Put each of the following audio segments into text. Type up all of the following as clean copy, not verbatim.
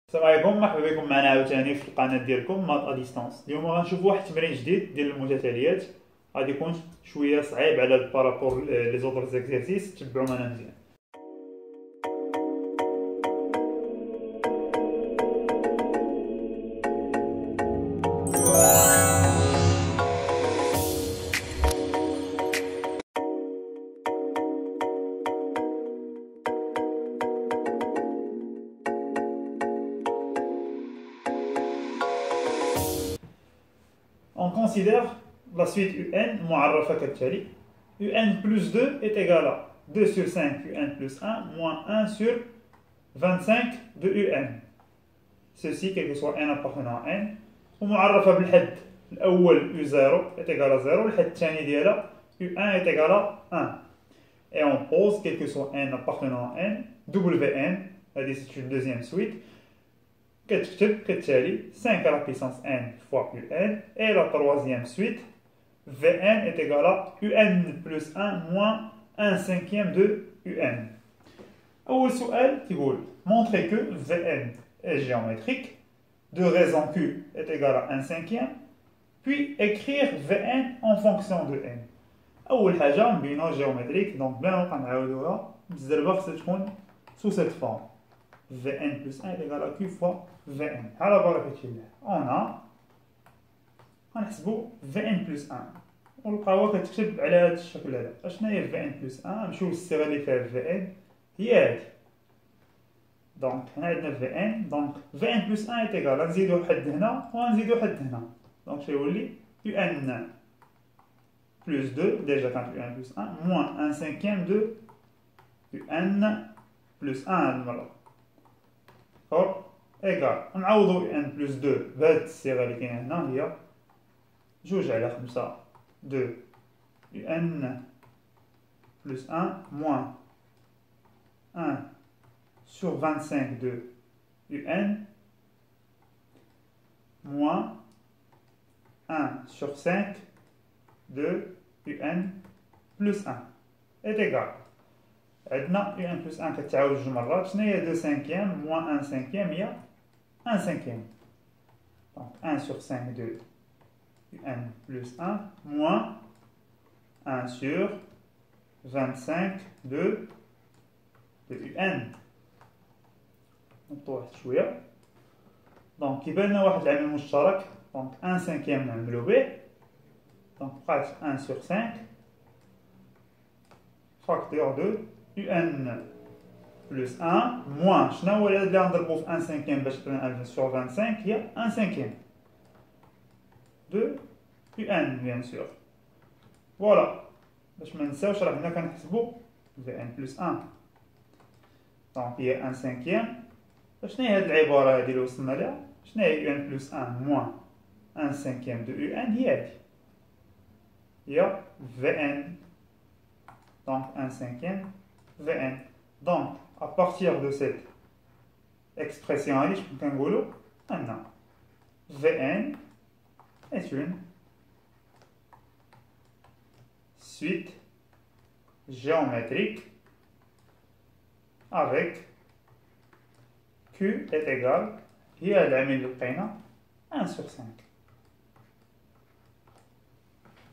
السلام عليكم، مرحبا بكم معنا عاوتاني في القناه ديالكم مات ا ديستانس. اليوم غنشوفوا واحد التمرين جديد ديال المتتاليات. غادي يكون شويه صعيب على البارابور لي زوطر زيكزارسيس. تبعوا معنا مزيان. On considère la suite UN معرفة كالتالي. UN plus 2 est égal à 2 sur 5 UN plus 1 moins 1 sur 25 de UN. Ceci, quel que soit n appartenant à n. ومعرفة بالحد الأول U0 est égal à 0. الحد الثاني ديالها U1 est égal à 1. Et on pose, quel que soit n appartenant à n, Wn, c'est une deuxième suite. كتكتب كالتالي 5 à la puissance n fois un et la troisième suite Vn est égal à un plus 1 moins 1 cinquième de un. أول سؤال تقول montrer que Vn est géométrique, de raison Q est égal à 1 cinquième, puis écrire Vn en fonction de n. أول حاجة نبينوها géométrique، donc بلا نبقى نعاودوها بالزربة خصها تكون sous cette forme. Vn plus 1 est égal à Q fois Vn. على بركة الله. On a غنحسبو Vn plus 1 ونلقاوها كتكتب على هذا الشكل هذا. اشنا هي Vn plus 1؟ نمشيو للصيغة اللي فيها Vn هي هادي. دونك هنا عندنا Vn، دونك Vn plus 1 est égal، غنزيدو حد هنا وغنزيدو حد هنا. دونك شيولي Un plus 2، déjà كانت Un plus 1 moins 1 cinquième de Un plus 1 هاد المرة. داكور إيكال نعوضو ان بلس 2 بهاد الصيغة اللي كاينة هنا هي 2 على 5 2 ان بلس 1 موان 1 sur 25 de un moins 1 sur 5 de un plus 1 est égal. عندنا un plus 1 كتعاود جوج مرات. شنو هي 2 cinquième moins 1 cinquième هي 1 cinquième. Donc 1 sur 5 de un plus 1 moins 1 sur 25 de un. نطو واحد شويه. دونك كيبان لنا واحد العامل مشترك. دونك 1 cinquième نعملو به. دونك بقات 1 sur 5 facteur de un plus 1 moins شنو هو اللي غنضربو في 1 cinquième باش تكون 1 sur 25 هي 1 cinquième de un bien sûr. فوالا باش ما ننساوش راه هنا كنحسبو un plus 1. دونك هي 1 cinquième. شنو هي هاد العبارة هادي اللي وصلنا لها؟ شنو هي un plus 1 moins 1 cinquième de un هي هادي هي Vn. Donc 1 cinquième Vn. Donc à partir de cette expression je peux dire maintenant Vn est une suite géométrique avec Q est égal هي العامل اللي لقينا 1 sur 5.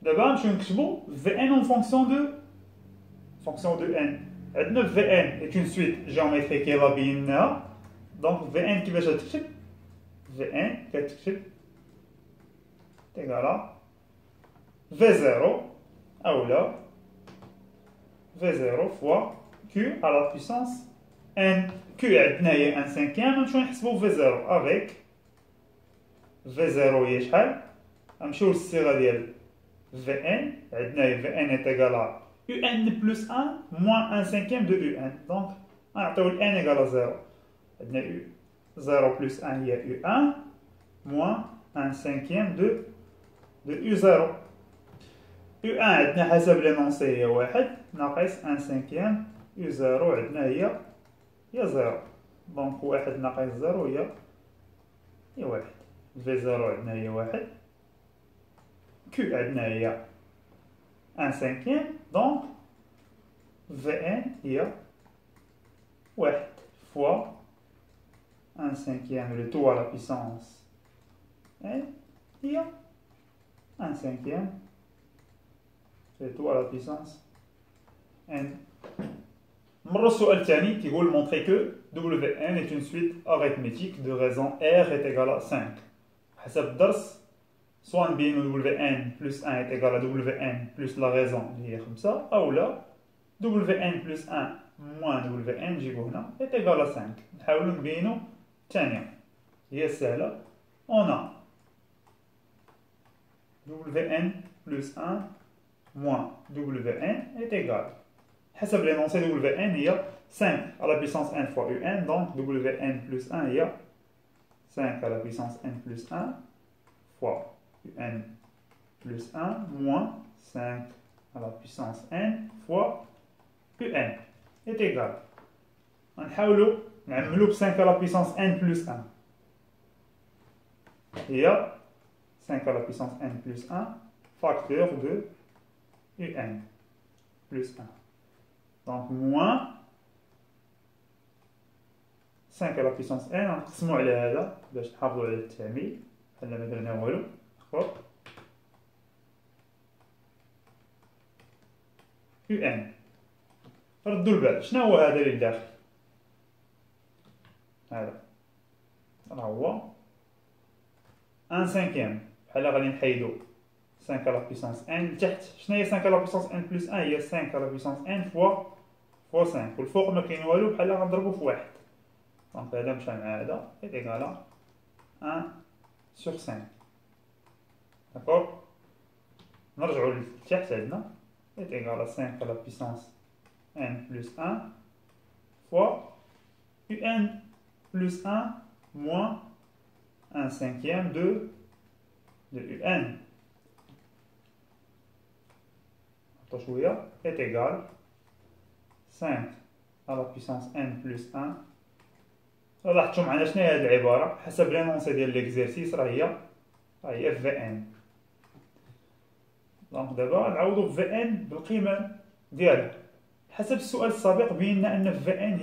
دابا نمشيو نكتبو Vn en fonction de n. عندنا Vn est une suite géométrique يلا بيناها. دونك Vn كيفاش غتكتب؟ Vn كتكتب تيغالا V0 أولا V0 fois Q à la puissance n. Q عندنا هي 1 cinquième. نمشيو نحسبو V0 avec V0 هي شحال؟ نمشيو للصيغة ديال Vn. عندنا هي Vn est égal à un plus 1 moins 1 cinquième de un. Donc, on a n égale à 0. 0 plus 1 هي un moins 1 cinquième de u0. u1 عندنا حسب l'énoncé هي 1 ناقص 1 cinquième. u0 عندنا هي 0. donc 1 ناقص 0 هي 1. v0 عندنا هي 1. q عندنا هي 1 cinquième. donc Vn هي 1 fois 1 cinquième, le tout à la puissance n, هي 1 cinquième, le tout à la puissance n. مرة السؤال الثاني تيقول montrer que Wn est une suite arithmétique de raison R est égal à 5. حسب الدرس soit نبينو Wn plus 1 est égal à Wn plus la raison اللي هي 5 أو لا Wn plus 1 moins Wn نجيبو هنا est égal à 5. نحاولو نبينو الثانية هي سهلة. on a Wn plus 1 moins Wn est égal. حسب l'énoncé Wn هي 5 à la puissance n fois Un, donc Wn plus 1 هي 5 à la puissance n plus 1 fois Un plus 1 moins 5 à la puissance n fois Un est égal. نحاولوا نعملوا ب 5 à la puissance n plus 1 هي 5 à la puissance n plus 1 facteur de Un plus 1. Donc moins 5 à la puissance n نقسموا على هذا باش نحافظوا على التعميل بحال ما درنا والو. Un ردوا البال شنو هو هذا اللي داخل؟ هذا راه هو 1 cinquième بحال غادي نحيدو 5 à la puissance n لتحت. شنو هي 5 à la puissance n plus 1 هي 5 à la puissance n fois 5 والفوق ما كاين والو بحال غنضربو في واحد. دونك هذا مشى مع هذا est égal à 1 sur 5. داكور نرجعو لتحت عندنا est égal à 5 à la puissance n plus 1 fois Un plus 1 moins 1 cinquième de Un. Est égal 5 à la puissance n plus 1. لاحظتوا معنا شنو هي هذه العبارة حسب لينونسي ديال ليكزيرسيس راه هي في ان. دونك دابا نعوضو في ان بالقيمة ديالها. حسب السؤال السابق بينا أن في ان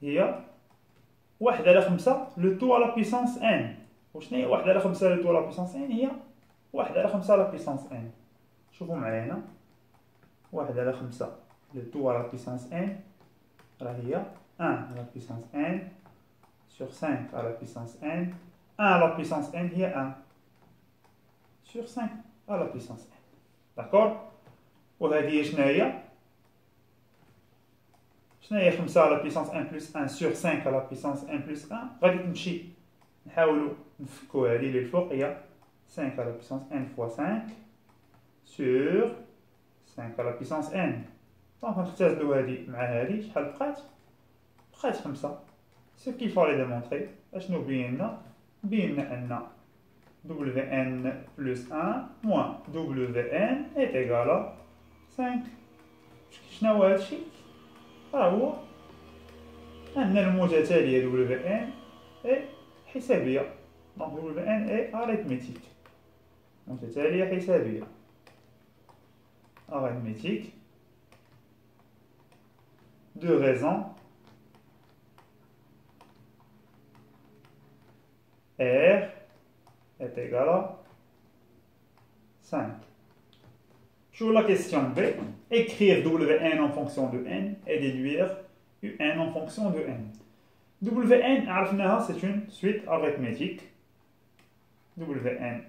هي 1 على 5 لو تو على بيسانس ان. وشنو هي 1 على 5 لو تو على بيسانس ان؟ هي 1 على 5 على بيسانس ان. شوفوا معايا هنا 1 على 5 لو تو على بيسانس ان راه هي 1 على بيسانس ان sur 5 à la puissance n. 1 à la puissance n هي 1 sur 5 à la puissance n. داكور. وهذه هي شنو هي؟ شنو هي 5 على بيسانس ان بلس 1 sur 5 على بيسانس ان بلس 1؟ غادي تمشي نحاولوا نفكوا هذه اللي الفوق هي 5 على بيسانس n fois 5 sur 5 على بيسانس n. دونك نختزلوا هذه مع هذه شحال بقات؟ بقات 5. سو كي فالي ديمونطري اشنو بينا؟ بينا ان Wn plus 1 moins Wn est égal à 5. شنو هو هادشي؟ راه هو أن المتتالية Wn est حسابية. دونك Wn est arithmétique. متتالية حسابية arithmétique de raison R est égal à 5. Sur la question B, écrire Wn en fonction de n et déduire Un en fonction de n. Wn, c'est une suite arithmétique. Wn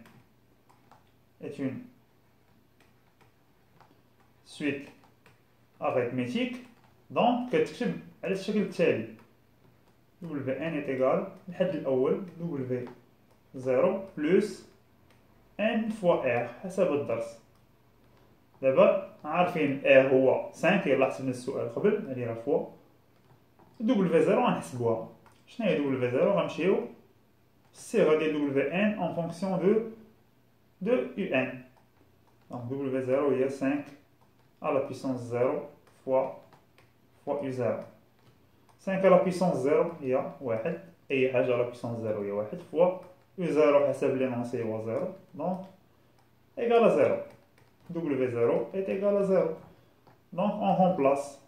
est une suite arithmétique. Donc, كتكتب على الشكل التالي. Wn est égal الحد الأول W0 plus n fois r حسب الدرس. دابا عارفين r هو 5 يلاه حسبنا السؤال قبل هادي راه فوا. W0 غنحسبوها. شنو هي W0؟ غنمشيو الصيغة ديال Wn en fonction de Un. Donc W0 هي 5 à la puissance 0 fois U0. 5 à la puissance 0 هي 1. أي حاجة على puissance 0 هي 1 fois U0 حسب l'énoncé هو 0. Donc égal à 0. W0 est égal à 0. Donc on remplace.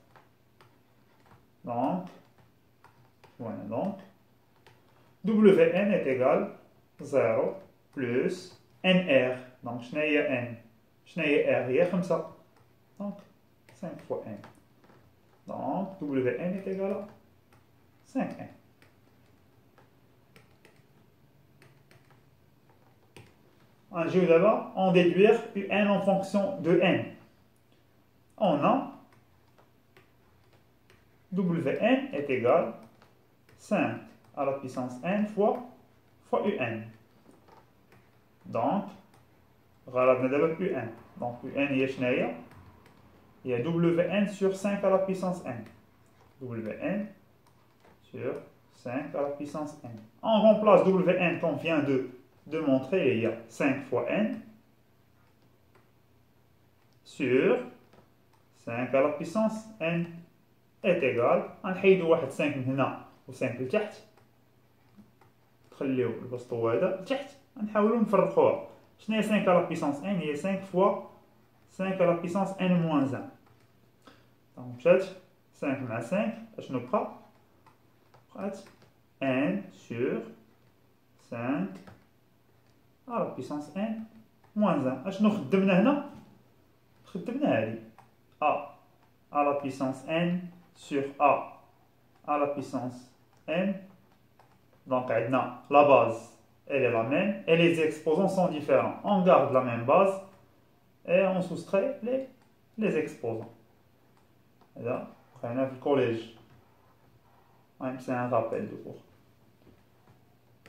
Donc Voilà, donc, Wn est égal 0 plus NR. Donc, je n'ai N. Je n'ai R, il y a comme ça. Donc, 5 fois N. Donc, Wn est égal à 5N. En jeu d'abord, on déduire Un en fonction de N. On a Wn est égal 5 à la puissance N fois Un. Donc, غرضنا دابا UN. Donc, UN هي شناهي؟ هي Wn sur 5 à la puissance N. Wn sur 5 à la puissance N. On remplace Wn qu'on vient de montrer, il y a 5 fois N sur 5 à la puissance N est égal. نحيدو واحد 5 من هنا و 5 لتحت. تخليو البسطو هذا لتحت. نحاولو نفرقوها. شنو هي 5 à la puissance N؟ هي 5 fois 5 à la puissance N moins 1. Donc مشات 5 مع 5 اشنو بقى؟ بقات N sur 5 à la puissance N moins 1. اشنو خدمنا هنا؟ خدمنا هادي A à la puissance N sur A à la puissance N. Donc عندنا la base elle est la même et les exposants sont différents. On garde la même base et on soustrait les exposants. Là, on a le collège. C'est un rappel de cours.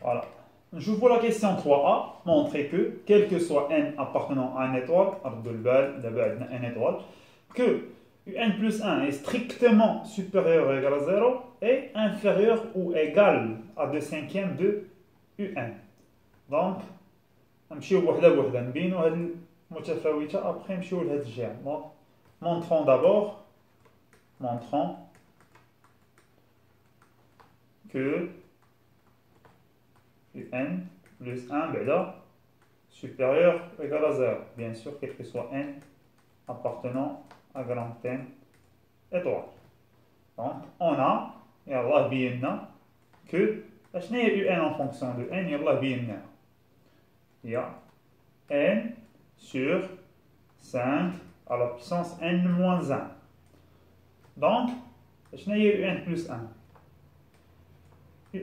Voilà. Je vous la question 3a. Montrer que, quel que soit n appartenant à une étoile, une étoile, que un plus 1 est strictement supérieur ou égal à 0 et inférieur ou égal à 2/5 de un. Donc, نمشيو بوحده بوحده نبينو هاد المتفاوته ابخي نمشيو لهاد الجهه. Donc, montrons d'abord que un plus 1 بعدا supérieur ou égal à 0. Bien sûr, quel que soit n appartenant à grand N étoile. Donc, on a, يلاه بينا que اشنا هي un en fonction de n يلاه بينا. Il y a n sur 5 à la puissance n moins 1. Donc, je n'ai un plus 1.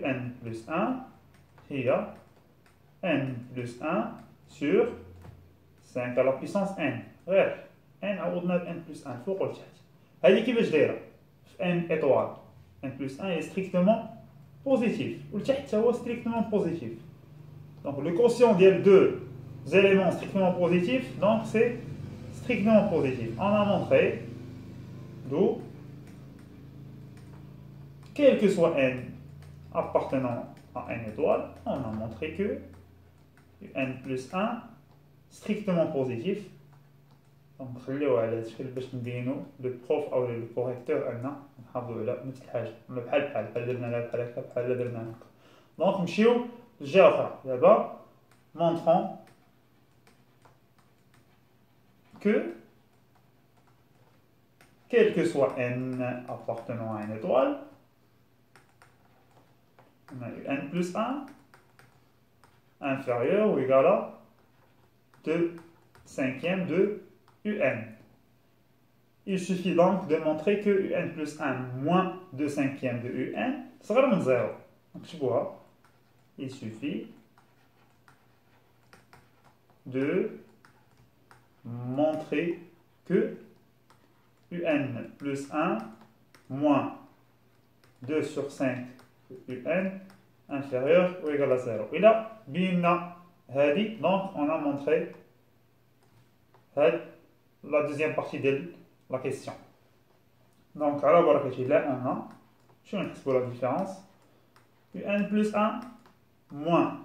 Un plus 1, il y a n plus 1 sur 5 à la puissance n. غير n عوضنا ب n plus 1 فوق والتحت. هذه كيفاش دايره؟ في n étoile. n plus 1 est strictement positif. والتحت هو strictement positif. Donc le quotient des deux éléments strictement positifs, donc c'est strictement positif. On a montré, d'où, quel que soit n appartenant à n étoile, on a montré que n plus 1 strictement positif. Donc خليو على الشكل باش نبينو لو بروف او لو كوريكتور اننا نحافظوا على نفس الحاجه بحال درنا لها بحال هكا بحال درنا هكا. دونك نمشيو لجهه اخرى دابا. Montrons que, quel que soit n appartenant à une étoile, on a eu n plus 1 inférieur ou égal à 2/5 de un. Il suffit donc de montrer que un plus 1 moins 2/5 de un sera le 0. Donc je vois, il suffit de montrer que un plus 1 moins 2 sur 5 de un inférieur ou égal à 0. Et là, bina hadi, donc on a montré la deuxième partie de la question. Donc, à la là, on a, je vais expliquer la différence. un plus 1 moins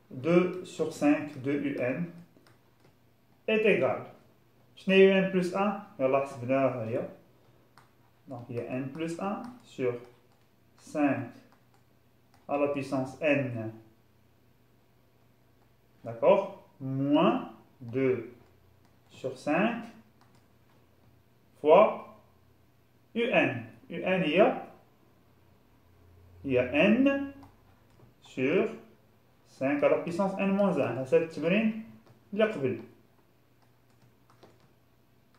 2 sur 5 de un est égal. Je n'ai un plus 1, donc il y a n plus 1 sur 5 à la puissance n, d'accord, moins 2 sur 5 fois un. Un, il y a il y a n sur 5 à la puissance n moins 1. C'est le تمرين اللي قبل.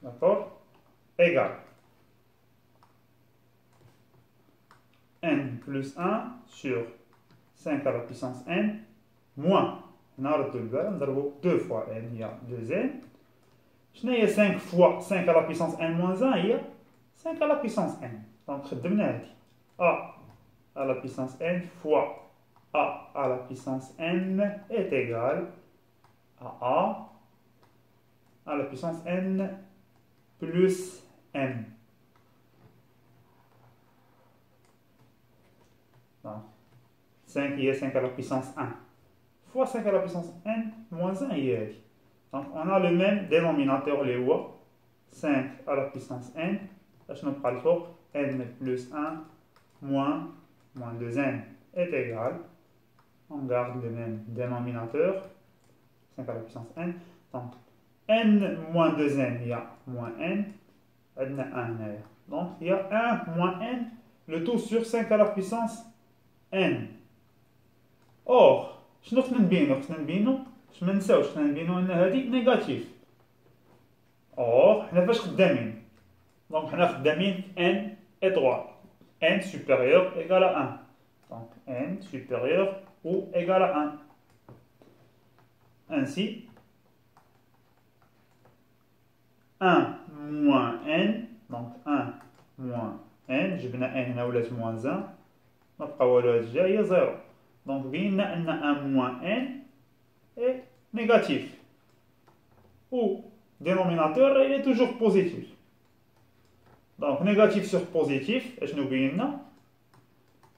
D'accord? Égal. N plus 1 sur 5 à la puissance n moins. نعرض البال نضربو 2 fois n هي 2n. شنو هي 5 fois 5 à la puissance n moins 1 هي 5 à la puissance n. Donc خدمنا هادي. A à la puissance n fois A à la puissance n est égal à A à la puissance n plus n. Donc 5 est 5 à la puissance 1 fois 5 à la puissance n moins 1 est. Donc on a le même dénominateur, les voix. 5 à la puissance n, je ne parle pas, n plus 1 moins 2n est égal. On garde le même dénominateur, 5 à la puissance n. Donc n moins 2n, il y a moins n, il y a 1. Donc il y a 1 moins n, le tout sur 5 à la puissance n. Or, شنو خصنا نبينو؟ باش ما نساوش خصنا نبينو ان هادي نيجاتيف. اور حنا فاش خدامين؟ دونك حنا خدامين n étoile. n supérieur égal à 1. Donc n supérieur ou égal à 1. Ainsi, 1 moins n, donc 1 moins n, جبنا n هنا ولات moins 1, ما بقى والو هاد الجاية هي 0. Donc, بينا أن 1 moins n est négatif. Ou, dénominateur, il est toujours positif. Donc, négatif sur positif, et nous بينا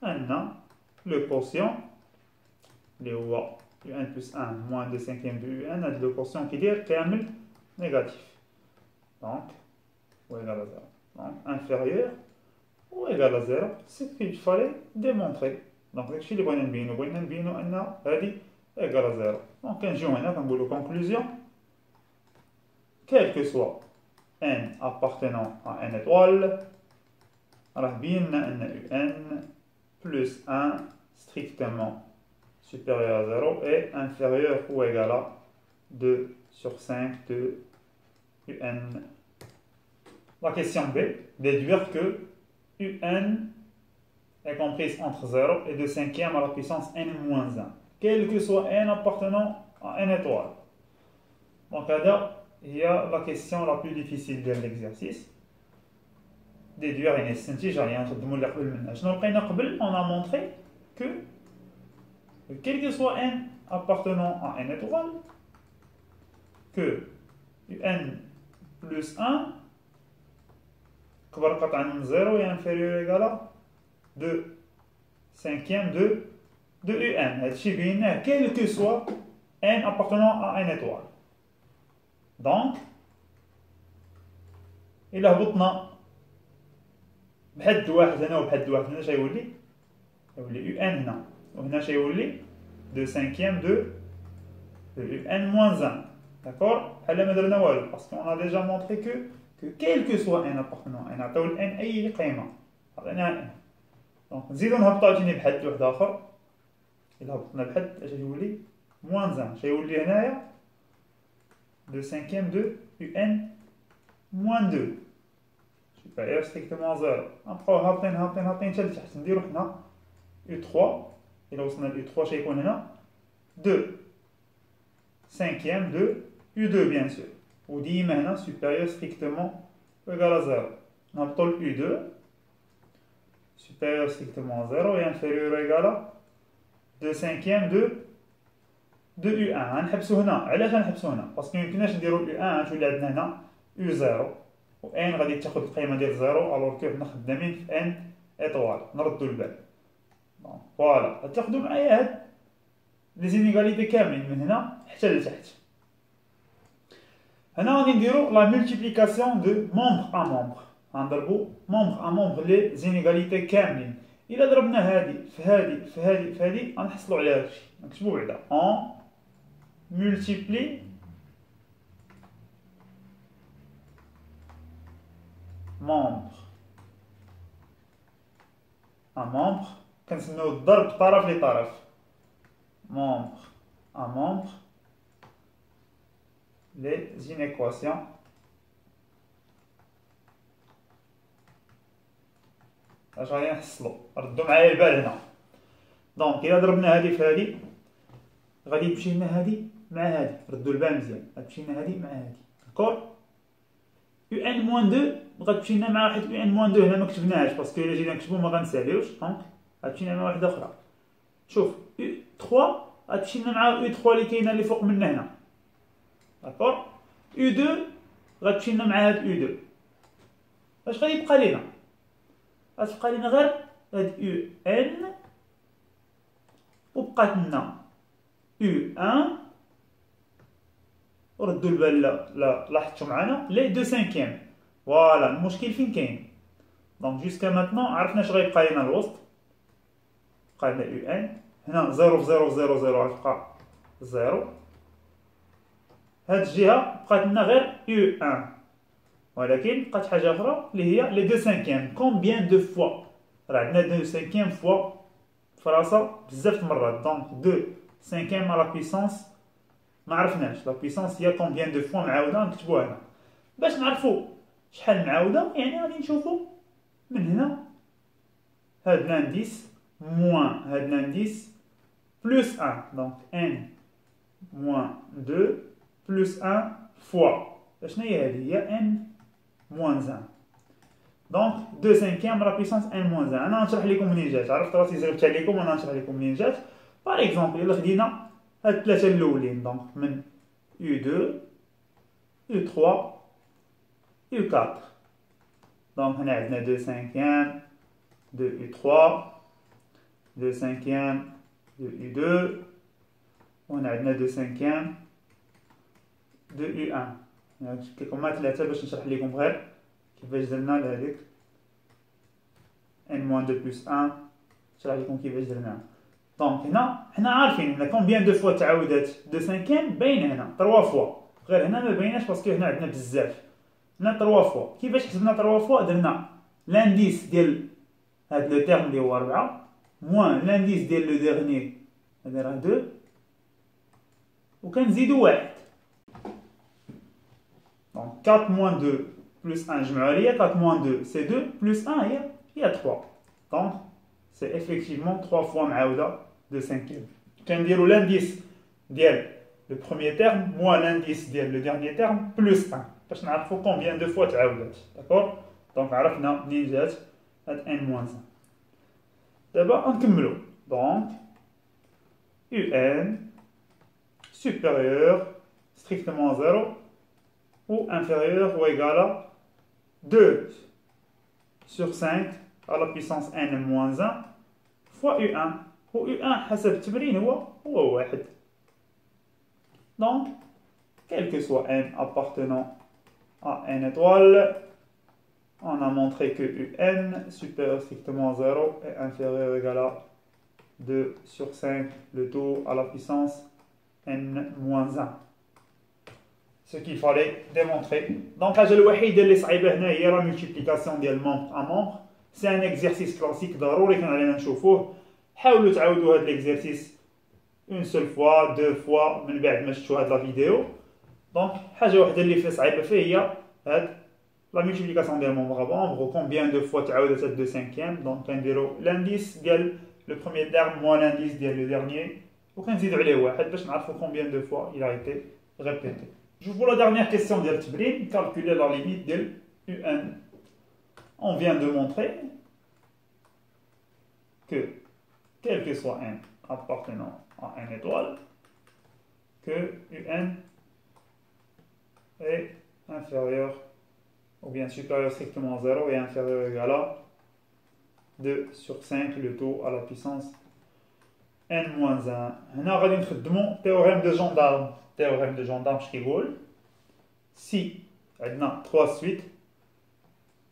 أن le quotient, اللي هو un plus 1 moins 2 cinquième de un, le quotient qui dit كامل négatif. Donc, ou égal à 0. Donc, inférieur ou égal à 0, c'est ce qu'il fallait démontrer. Donc, ce que nous voulons نبينو أن هذه égal à 0. Donc, كنجيو هنا كنقولو conclusion. Quel que soit n appartenant à n étoile, راه بينا أن n plus 1 strictement supérieur à 0 est inférieur ou égal à 2 sur 5 de un. La question B, déduire que un est comprise entre 0 et 2 cinquièmes à la puissance n moins 1, quel que soit n appartenant à n étoile. Donc là, il y a la question la plus difficile de l'exercice. Déduire une استنتاج يعني نخدموا اللي قبل منها. شنو لقينا قبل؟ On a montré que quel que soit n appartenant à n étoile, que n plus 1 كبر قطعا من 0 est inférieur ou égal à 2 cinquièmes de un. هادشي بيناه quel que soit n appartenant à n étoile. Donc, إلا هبطنا بحد واحد هنا وبحد واحد هنا شيولي يولي ان هنا وهنا شيولي 2 cinquièmes de un moins 1. D'accord? بحال ما درنا والو parce qu'on a déjà montré que quel que soit n appartenant à n عطاو ل n أي قيمة عطيناها n. دونك نزيدو نهبطو عاوتاني بحد واحد آخر. إلا هبطنا بحد اش يولي moins 1 شيولي هنايا 2 cinquièmes de un moins 2 supérieur strictement à 0. نبقاو هابطين حتى لتحت نديرو حنا U3. إلا وصلنا ل U3 شيكون هنا 2 cinquièmes de U2 bien sûr. وديما هنا supérieur strictement égal à 0. نهبطو ل U2 supérieur strictement à 0 et inférieur ou égal à 2 cinquièmes de U1. غنحبسو هنا. علاش غنحبسو هنا؟ باسكو ميمكناش نديرو U1 غتولي عندنا هنا U0 و n غادي تاخد القيمة ديال 0 الوغ كو حنا خدامين في n ايطوال. نردو البال. دونك فوالا غتاخدو معايا هاد لي زينيغاليتي كاملين من هنا حتى لتحت. هنا غادي نديرو لا مولتيبليكاسيون دو مومبر ا مومبر. غنضربو مومبر ا مومبر لي زينيغاليتي كاملين. إلا ضربنا هادي في هادي في هادي في هادي غنحصلو على هادشي. نكتبو بعدا اون multiplie membre à membre كنسميو الضرب طرف لطرف membre à membre les inéquations اش غادي نحصلو ردوا معايا البال هنا دونك الا ضربنا هادي في هادي غادي يمشي لنا هادي مع هادي ردوا البال مزيان غتمشي لنا هادي مع هادي داكور يو ان موان 2 غتمشي لنا مع واحد يو ان موان 2 هنا ما كتبناهاش باسكو الا جينا نكتبو ما غنساليوش دونك غتمشي لنا مع واحده اخرى شوف يو 3 غتمشي لنا مع يو 3 اللي كاينه اللي فوق منا هنا داكور يو 2 غتمشي لنا مع هاد يو 2 اش غادي يبقى لينا غتبقى لينا غير هاد يو ان وبقات لنا يو ان وردوا البال لا لاحظتوا معنا لي دو سانكيام فوالا المشكل فين كاين دونك جوسكا ماتنون عرفنا اش غيبقى لينا الوسط بقى لنا يو ان هنا 0 في 0 0 0 غتبقى 0 هاد الجهه بقات لنا غير يو ان ولكن بقات حاجه اخرى اللي هي لي دو سانكيام كومبيان دو فوا راه عندنا دو سانكيام فوا فراسه بزاف المرات دونك دو سانكيام على بيسونس ما عرفناش لا بيسونس هي كومبيان دو فوا معاوده نكتبوها هنا باش نعرفوا شحال معاوده يعني غادي نشوفوا من هنا هاد لانديس موان هاد لانديس بلس 1 دونك ان موان 2 بلس 1 فوا شنو هي هادي هي ان موان 1 دونك 2 سانكيام على بيسونس ان موان 1 انا غنشرح لكم منين جات عرفت راسي زربت عليكم وانا غنشرح لكم منين جات باغ اكزومبل الا خدينا هاد الثلاثه الاولين دونك من يو 2 يو 3 يو 4 دونك هنا عندنا 2 سانكيام 2 يو 3 2 سانكيام 2 يو 2 وهنا عندنا 2 سانكيام 2 يو 1 جبت لكم مع ثلاثه باش نشرح لكم غير كيفاش درنا لهاديك ان موان 2 بلس 1 نشرح لكم كيفاش درناها دونك هنا حنا عارفين هنا كومبيان دو فوا تعاودات دو سانكيام باين هنا 3 فوا غير هنا ما بايناش باسكو هنا عندنا بزاف هنا 3 فوا كيفاش حسبنا 3 فوا درنا لانديس ديال هاد لو تيرم اللي هو 4 موان لانديس ديال لو ديرني هذا راه 2 وكنزيدو 1 دونك 4 موان 2 بلس 1 جمعوا عليا 4 موان 2 سي 2 بلس 1 هي 3 دونك سي effectivement 3 fois معاودة de cinquième. كنديرو l'indice ديال le premier terme moins l'indice ديال le dernier terme plus 1 باش نعرفو combien de fois تعاودات داكور دونك عرفنا منين جات هاد n moins 1 دابا نكملو دونك un supérieur strictement 0 ou inférieur ou égal à 2 sur 5 à la puissance n moins 1 fois u1 و u1 حسب التمرين هو 1 donc quel que soit n appartenant à n étoile on a montré que un supérieur strictement 0 est inférieur ou égal à 2 sur 5 le tout à la puissance n moins 1 ce qu'il fallait démontrer donc الحاجة الوحيدة اللي صعيبة هنا هي la multiplication ديال membre à membre c'est un exercice classique ضروري كان علينا نشوفوه حاولوا تعاودوا هذا l'exercice une seule fois deux fois من بعد ما شفتوا هاد لا فيديو دونك حاجه وحده اللي فيه صعيبه فيه هي هاد لا ملتيبليكاسيون ديال مومبر ا مومبر كومبيان دو فوا تعاودت هاد 2 سانكيام دونك كنديرو لانديس ديال لو بروميير تيرم موان لانديس ديال لو ديرنيي وكنزيدو عليه واحد باش نعرفو كومبيان دو فوا il a été répété. J'ouvre la dernière question ديال التمرين calculer la limite ديال un. On vient de montrer que quel que soit n appartenant à n étoile, que un est inférieur ou bien supérieur strictement 0 et inférieur ou égal à 2 sur 5 le tout à la puissance n-1. هنا غادي نخدمو théorème de gendarme. Théorème de gendarme je كيقول si عندنا 3 suites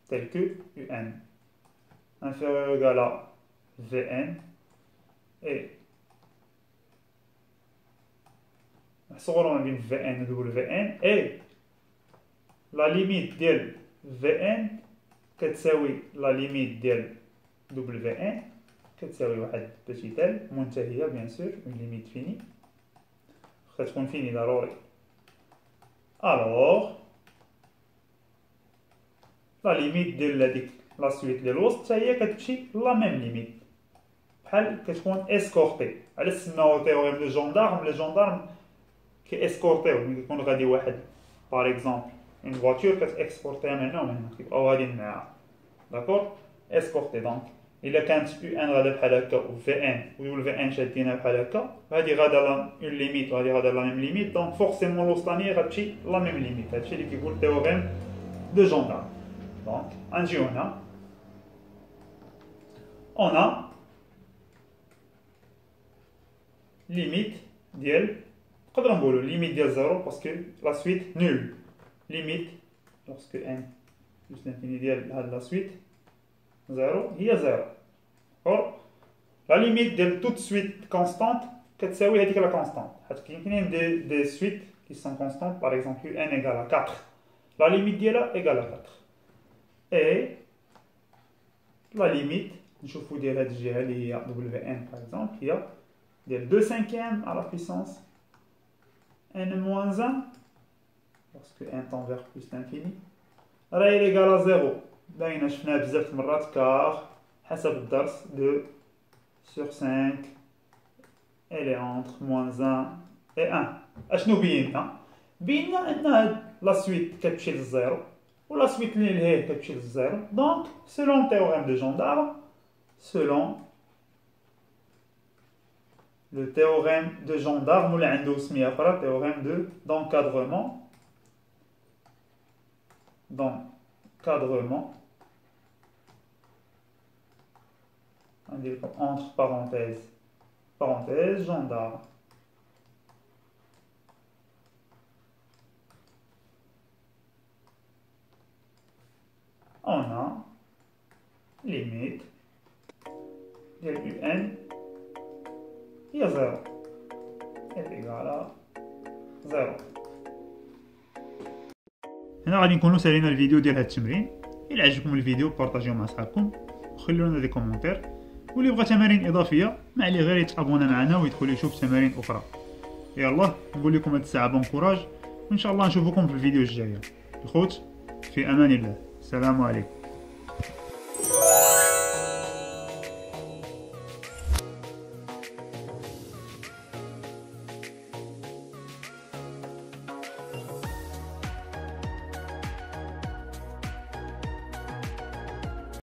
telles que un inférieur ou égal à vn et نحصرو ما بين vn و wn et la limite ديال vn كتساوي la limite ديال wn كتساوي واحد بتيتال منتهية بيان سور اون ليميت فيني، خصها تكون فيني ضروري. الوغ لا ليميت ديال هاديك لا سويت ديال الوسط حتى هي كتمشي لا ميم ليميت، بحال كتكون اسكورتي. علاش سماوها تيوريم دو جوندارم؟ لي جوندارم كيسكورتيو ملي كيكون غادي واحد باغ اكزومبل اون فواتور كتاكسبورتيها من هنا ومن هنا كيبقاو غاديين معاها، داكور؟ اسكورتي. دونك الا كانت يو ان غادا بحال هكا و في ان و في ان شادينها بحال هكا، هادي غادا لا اون ليميت وهادي غادا لا ميم ليميت، دونك فورسيمون الوسطانيه غتمشي لا ميم ليميت. هادشي اللي كيقول تيوريم دو جوندارم. دونك غنجيو هنا on a limite ديال، نقدروا نقولوا limite ديال 0 باسكو لا سويت نول. limite lorsque n plus l'infini ديال هاد لا سويت 0 هي 0. اور لا ليميت ديال توت سويت كونستانت كتساوي هذيك لا كونستانت، حيت كاينين دي سويت كي سون كونستانت باغ اكزومبل ان ايغال 4، لا ليميت ديالها ايغال 4. اي لا ليميت نشوفو ديال هاد الجهه اللي هي دبليو ان باغ اكزومبل هي ديال 2 cinquième à la puissance n moins 1 lorsque n tend vers plus l'infini راهي ايغال 0. باينه شفناها بزاف مرات كار حسب الدرس 2 sur 5 elle est entre moins 1 et 1. اشنو بينا؟ بينا ان هاد لا سويت كتمشي للزيرو ولا سويت اللي لهيه كتمشي للزيرو. دونك selon théorème de Jondard, selon le théorème de Jondard ولا عنده سميه اخرى théorème de d'encadrement entre parenthèses Jondard. On a limite ديال un هي 0 égale 0. هنا غادي نكونوا سالينا الفيديو ديال هاد التمرين. الى عجبكم الفيديو بارطاجيوه مع صحابكم وخلوا لنا دي كومونتير، واللي بغى تمارين اضافيه ما عليه غير يتابونا معنا ويدخل يشوف تمارين اخرى. يلا نقول لكم هاد الساعه بون كوراج، وان شاء الله نشوفكم في الفيديو الجايه. الخوت في امان الله، السلام عليكم.